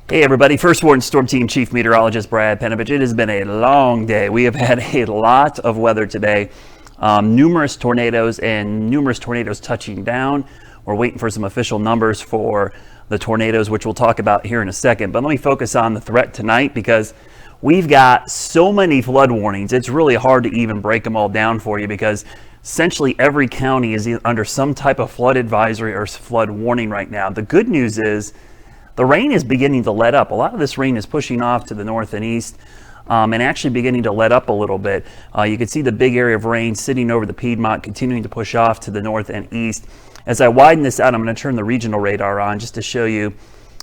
Hey everybody, First Warn Storm Team Chief Meteorologist Brad Penovich. It has been a long day. We have had a lot of weather today. Numerous tornadoes and numerous tornadoes touching down. We're waiting for some official numbers for the tornadoes, which we'll talk about here in a second. But let me focus on the threat tonight because we've got so many flood warnings. It's really hard to even break them all down for you because essentially every county is under some type of flood advisory or flood warning right now. The good news is the rain is beginning to let up. A lot of this rain is pushing off to the north and east and actually beginning to let up a little bit. You can see the big area of rain sitting over the Piedmont, continuing to push off to the north and east. As I widen this out, I'm going to turn the regional radar on just to show you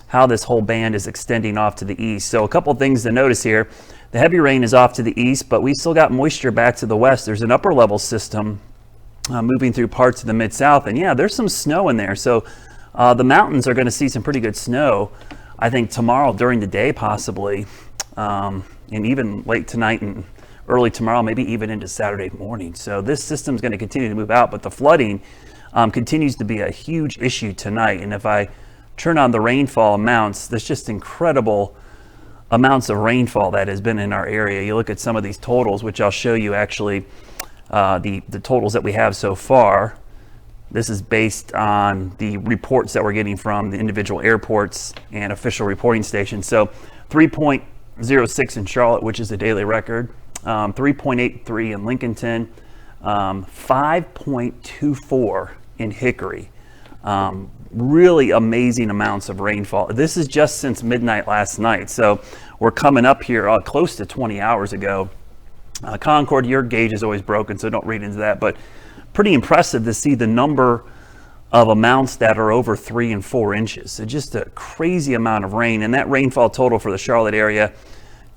how this whole band is extending off to the east. So a couple things to notice here. The heavy rain is off to the east, but we still got moisture back to the west. There's an upper level system moving through parts of the mid-south, and yeah, there's some snow in there. So the mountains are going to see some pretty good snow, I think, tomorrow during the day possibly, and even late tonight and early tomorrow, maybe even into Saturday morning. So this system is going to continue to move out, but the flooding continues to be a huge issue tonight. And if I turn on the rainfall amounts, there's just incredible amounts of rainfall that has been in our area. You look at some of these totals, which I'll show you actually, the totals that we have so far. This is based on the reports that we're getting from the individual airports and official reporting stations. So 3.06 in Charlotte, which is a daily record, 3.83 in Lincolnton, 5.24 in Hickory. Really amazing amounts of rainfall. This is just since midnight last night. So we're coming up here close to 20 hours ago. Concord, your gauge is always broken, so don't read into that. But pretty impressive to see the number of amounts that are over 3 and 4 inches. So just a crazy amount of rain. And that rainfall total for the Charlotte area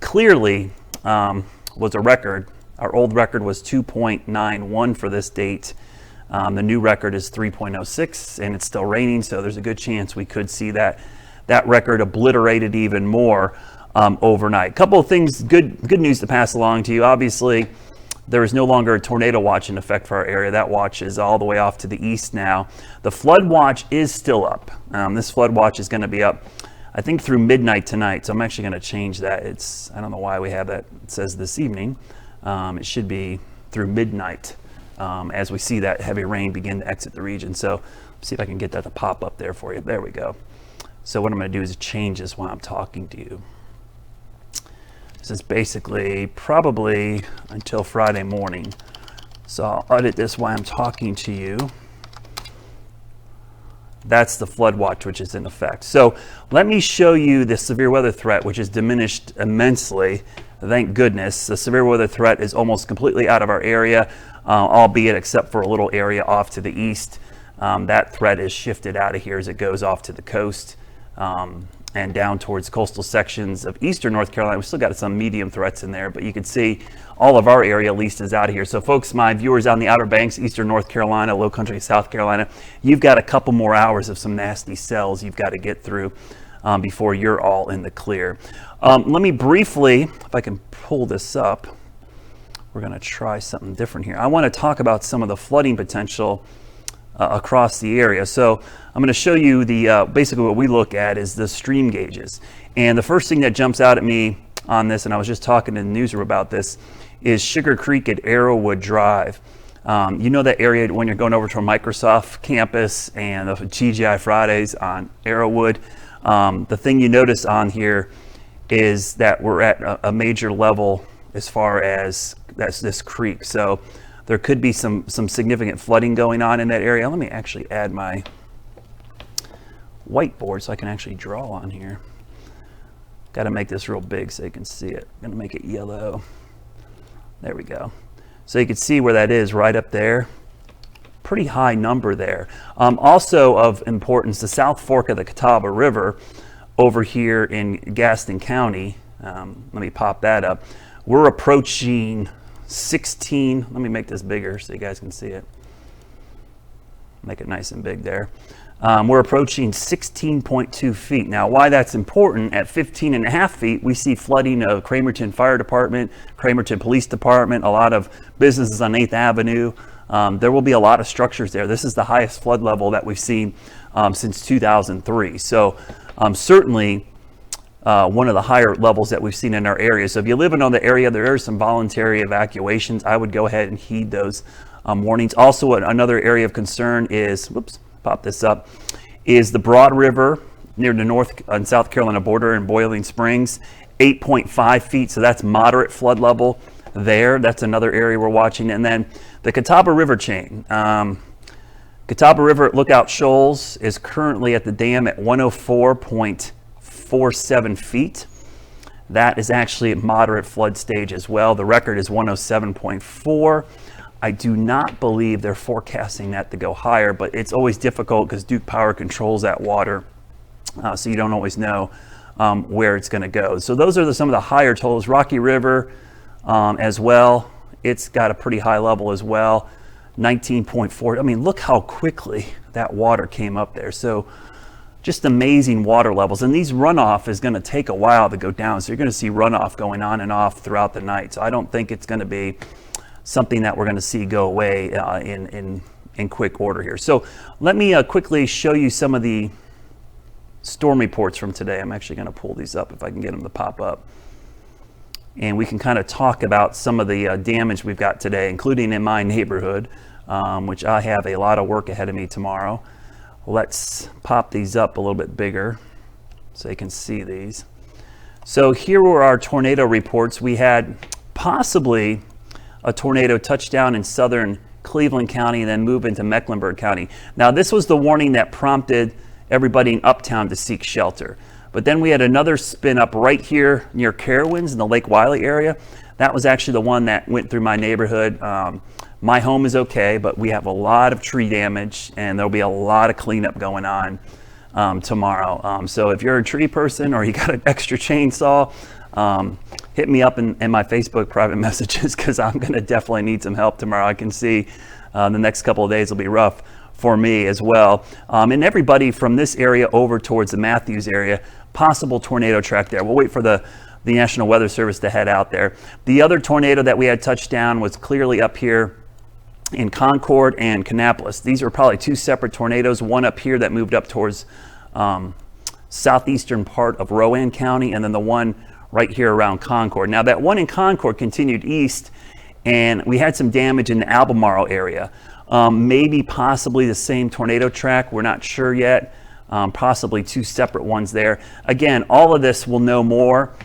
clearly was a record. Our old record was 2.91 for this date. The new record is 3.06, and it's still raining, so there's a good chance we could see that record obliterated even more overnight. A couple of things, good news to pass along to you. Obviously, there is no longer a tornado watch in effect for our area. That watch is all the way off to the east now. The flood watch is still up. This flood watch is going to be up, I think, through midnight tonight. So I'm actually going to change that. I don't know why we have that. It says this evening. It should be through midnight as we see that heavy rain begin to exit the region. So see if I can get that to pop up there for you. There we go. So what I'm going to do is change this while I'm talking to you. This is basically probably until Friday morning. So I'll edit this while I'm talking to you. That's the flood watch, which is in effect. So let me show you the severe weather threat, which has diminished immensely. Thank goodness. The severe weather threat is almost completely out of our area, albeit except for a little area off to the east. That threat is shifted out of here as it goes off to the coast. And down towards coastal sections of eastern North Carolina. We've still got some medium threats in there, but you can see all of our area at least is out of here. So folks, my viewers on the Outer Banks, eastern North Carolina, Low Country, South Carolina, you've got a couple more hours of some nasty cells you've got to get through before you're all in the clear. Let me briefly, if I can pull this up, we're going to try something different here. I want to talk about some of the flooding potential across the area. So I'm going to show you the basically what we look at is the stream gauges. And the first thing that jumps out at me on this, and I was just talking to the newsroom about this, is Sugar Creek at Arrowwood Drive. You know that area when you're going over to a Microsoft campus and the TGI Fridays on Arrowwood. The thing you notice on here is that we're at a major level as far as this creek. So there could be some significant flooding going on in that area. Let me actually add my whiteboard so I can actually draw on here. Got to make this real big so you can see it. I'm going to make it yellow. There we go. So you can see where that is right up there. Pretty high number there. Also of importance, the South Fork of the Catawba River over here in Gaston County. Let me pop that up. We're approaching 16. Let me make this bigger so you guys can see it. Make it nice and big there. We're approaching 16.2 feet. Now, why that's important, at 15.5 feet, we see flooding of Cramerton Fire Department, Cramerton Police Department, a lot of businesses on 8th Avenue. There will be a lot of structures there. This is the highest flood level that we've seen since 2003. So certainly one of the higher levels that we've seen in our area. So if you live in the area, there are some voluntary evacuations. I would go ahead and heed those warnings. Also, another area of concern is, whoops, pop this up, is the Broad River near the North and South Carolina border in Boiling Springs, 8.5 feet. So that's moderate flood level there. That's another area we're watching. And then the Catawba River chain. Catawba River at Lookout Shoals is currently at the dam at 104.47 feet. That is actually at moderate flood stage as well. The record is 107.4. I do not believe they're forecasting that to go higher, but it's always difficult because Duke Power controls that water, so you don't always know where it's going to go. So those are some of the higher totals. Rocky River as well, it's got a pretty high level as well, 19.4. I mean, look how quickly that water came up there. So just amazing water levels. And these runoff is going to take a while to go down, so you're going to see runoff going on and off throughout the night. So I don't think it's going to be something that we're going to see go away in quick order here. So let me quickly show you some of the storm reports from today. I'm actually going to pull these up if I can get them to pop up. And we can kind of talk about some of the damage we've got today, including in my neighborhood, which I have a lot of work ahead of me tomorrow. Let's pop these up a little bit bigger so you can see these. So here were our tornado reports. We had possibly a tornado touchdown in southern Cleveland County and then move into Mecklenburg County. Now, this was the warning that prompted everybody in Uptown to seek shelter. But then we had another spin up right here near Carowinds in the Lake Wiley area. That was actually the one that went through my neighborhood. My home is okay, but we have a lot of tree damage and there'll be a lot of cleanup going on tomorrow. So if you're a tree person or you got an extra chainsaw, hit me up in my Facebook private messages because I'm going to definitely need some help tomorrow. I can see the next couple of days will be rough for me as well. And everybody from this area over towards the Matthews area, possible tornado track there. We'll wait for the National Weather Service to head out there. The other tornado that we had touchdown was clearly up here in Concord and Kannapolis. These are probably two separate tornadoes, one up here that moved up towards southeastern part of Rowan County, and then the one right here around Concord. Now that one in Concord continued east, and we had some damage in the Albemarle area. Maybe possibly the same tornado track, we're not sure yet. Possibly two separate ones there. Again, all of this we'll know more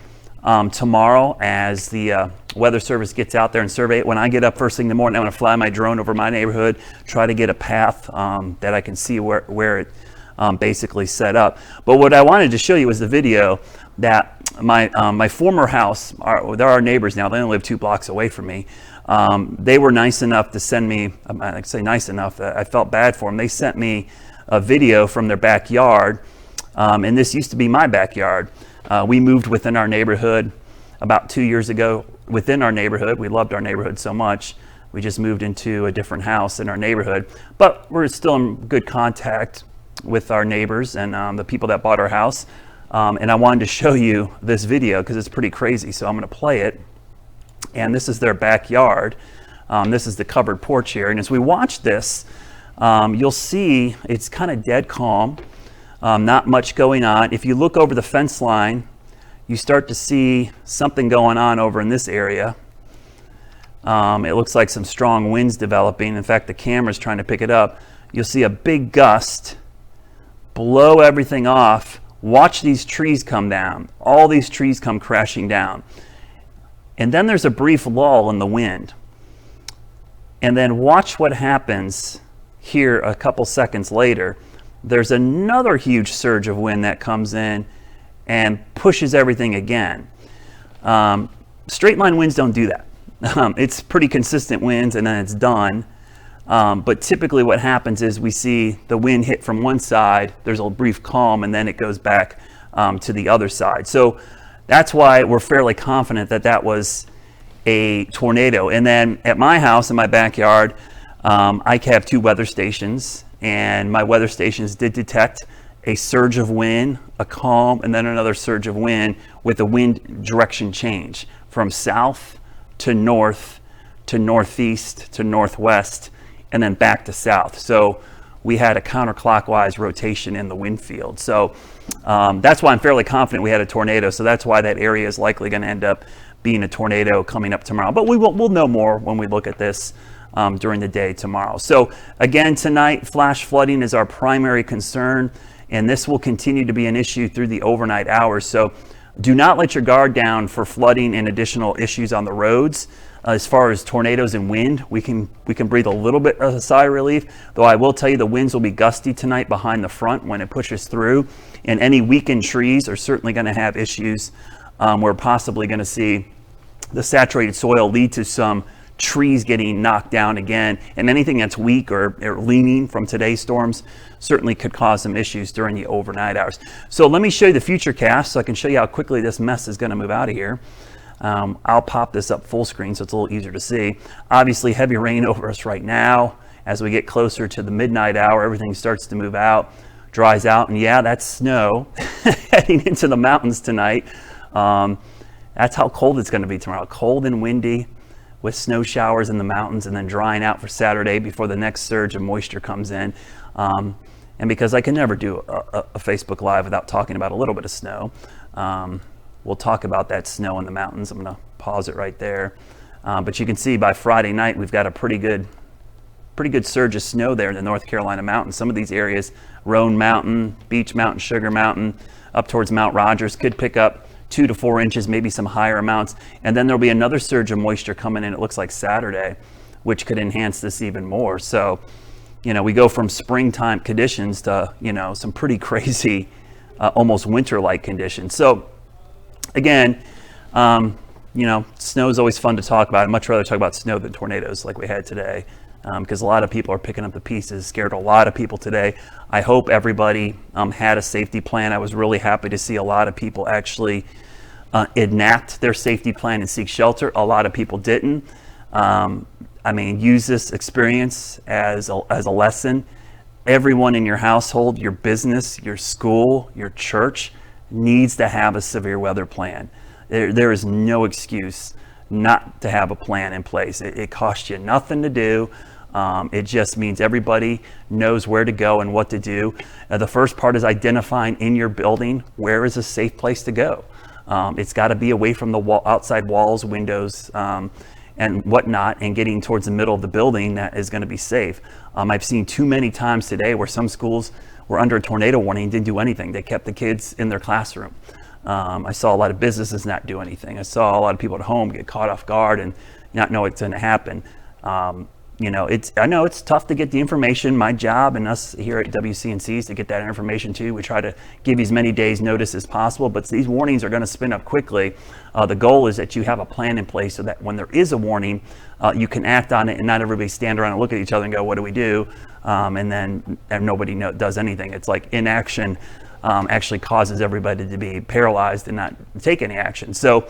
tomorrow as the Weather Service gets out there and survey it. When I get up first thing in the morning, I'm going to fly my drone over my neighborhood, try to get a path that I can see where it basically set up. But what I wanted to show you was the video that my former house, they're our neighbors now, they only live 2 blocks away from me. They were nice enough to send me, I say nice enough, I felt bad for them. They sent me a video from their backyard, and this used to be my backyard. We moved within our neighborhood about 2 years ago. Within our neighborhood, we loved our neighborhood so much, we just moved into a different house in our neighborhood. But we're still in good contact with our neighbors and the people that bought our house. And I wanted to show you this video because it's pretty crazy. So I'm going to play it. And this is their backyard. This is the covered porch here. And as we watch this, you'll see it's kind of dead calm. Not much going on. If you look over the fence line, you start to see something going on over in this area. It looks like some strong winds developing. In fact, the camera's trying to pick it up. You'll see a big gust blow everything off. Watch these trees come down. All these trees come crashing down. And then there's a brief lull in the wind. And then watch what happens here a couple seconds later. There's another huge surge of wind that comes in, and pushes everything again. Straight line winds don't do that. It's pretty consistent winds and then it's done. But typically what happens is we see the wind hit from one side, there's a brief calm, and then it goes back to the other side. So that's why we're fairly confident that that was a tornado. And then at my house, in my backyard, I have 2 weather stations, and my weather stations did detect a surge of wind, a calm, and then another surge of wind with a wind direction change from south to north to northeast to northwest, and then back to south. So we had a counterclockwise rotation in the wind field. So that's why I'm fairly confident we had a tornado. So that's why that area is likely going to end up being a tornado coming up tomorrow. But we'll know more when we look at this during the day tomorrow. So again, tonight, flash flooding is our primary concern, and this will continue to be an issue through the overnight hours. So do not let your guard down for flooding and additional issues on the roads. As far as tornadoes and wind, we can breathe a little bit of a sigh of relief, though I will tell you the winds will be gusty tonight behind the front when it pushes through, and any weakened trees are certainly going to have issues. We're possibly going to see the saturated soil lead to some trees getting knocked down again, and anything that's weak or leaning from today's storms certainly could cause some issues during the overnight hours. So let me show you the Futurecast so I can show you how quickly this mess is going to move out of here. I'll pop this up full screen so it's a little easier to see. Obviously heavy rain over us right now. As we get closer to the midnight hour, everything starts to move out, dries out, and yeah, that's snow heading into the mountains tonight. That's how cold it's going to be tomorrow. Cold and windy with snow showers in the mountains, and then drying out for Saturday before the next surge of moisture comes in. And because I can never do a Facebook Live without talking about a little bit of snow, we'll talk about that snow in the mountains. I'm going to pause it right there. But you can see by Friday night, we've got a pretty good surge of snow there in the North Carolina mountains. Some of these areas, Roan Mountain, Beech Mountain, Sugar Mountain, up towards Mount Rogers, could pick up 2 to 4 inches, maybe some higher amounts. And then there'll be another surge of moisture coming in, it looks like Saturday, which could enhance this even more. So, we go from springtime conditions to, some pretty crazy, almost winter-like conditions. So, again, snow is always fun to talk about. I'd much rather talk about snow than tornadoes like we had today, because a lot of people are picking up the pieces, scared a lot of people today. I hope everybody had a safety plan. I was really happy to see a lot of people actually enact their safety plan and seek shelter. A lot of people didn't. Use this experience as a lesson. Everyone in your household, your business, your school, your church needs to have a severe weather plan. There is no excuse not to have a plan in place. It costs you nothing to do. It just means everybody knows where to go and what to do. The first part is identifying in your building where is a safe place to go. It's got to be away from the outside walls, windows, and whatnot, and getting towards the middle of the building that is going to be safe. I've seen too many times today where some schools were under a tornado warning and didn't do anything. They kept the kids in their classroom. I saw a lot of businesses not do anything. I saw a lot of people at home get caught off guard and not know what's going to happen. I know it's tough to get the information. My job and us here at WCNC is to get that information too. We try to give you as many days notice as possible, but these warnings are going to spin up quickly. The goal is that you have a plan in place so that when there is a warning, you can act on it and not everybody stand around and look at each other and go, what do we do? And nobody does anything. It's like inaction actually causes everybody to be paralyzed and not take any action. So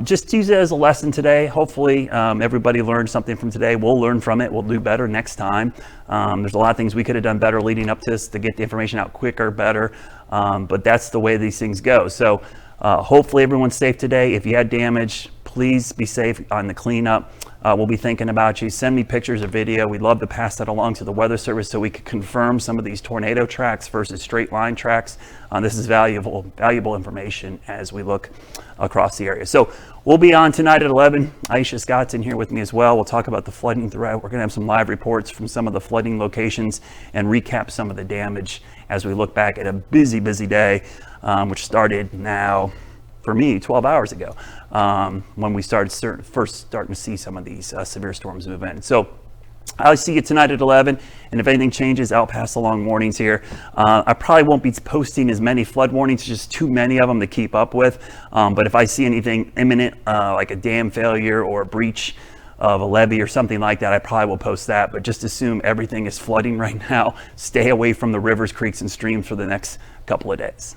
just use it as a lesson today. Hopefully everybody learned something from today. We'll learn from it. We'll do better next time. There's a lot of things we could have done better leading up to this to get the information out quicker, better. But that's the way these things go. So hopefully everyone's safe today. If you had damage, please be safe on the cleanup. We'll be thinking about you. Send me pictures or video. We'd love to pass that along to the Weather Service so we could confirm some of these tornado tracks versus straight line tracks. This is valuable information as we look across the area. So we'll be on tonight at 11. Aisha Scott's in here with me as well. We'll talk about the flooding throughout. We're going to have some live reports from some of the flooding locations and recap some of the damage as we look back at a busy day, which started now, for me, 12 hours ago, when we started first starting to see some of these severe storms move in. So I'll see you tonight at 11, and if anything changes, I'll pass along warnings here. I probably won't be posting as many flood warnings, just too many of them to keep up with. But if I see anything imminent, like a dam failure or a breach of a levee or something like that, I probably will post that. But just assume everything is flooding right now. Stay away from the rivers, creeks, and streams for the next couple of days.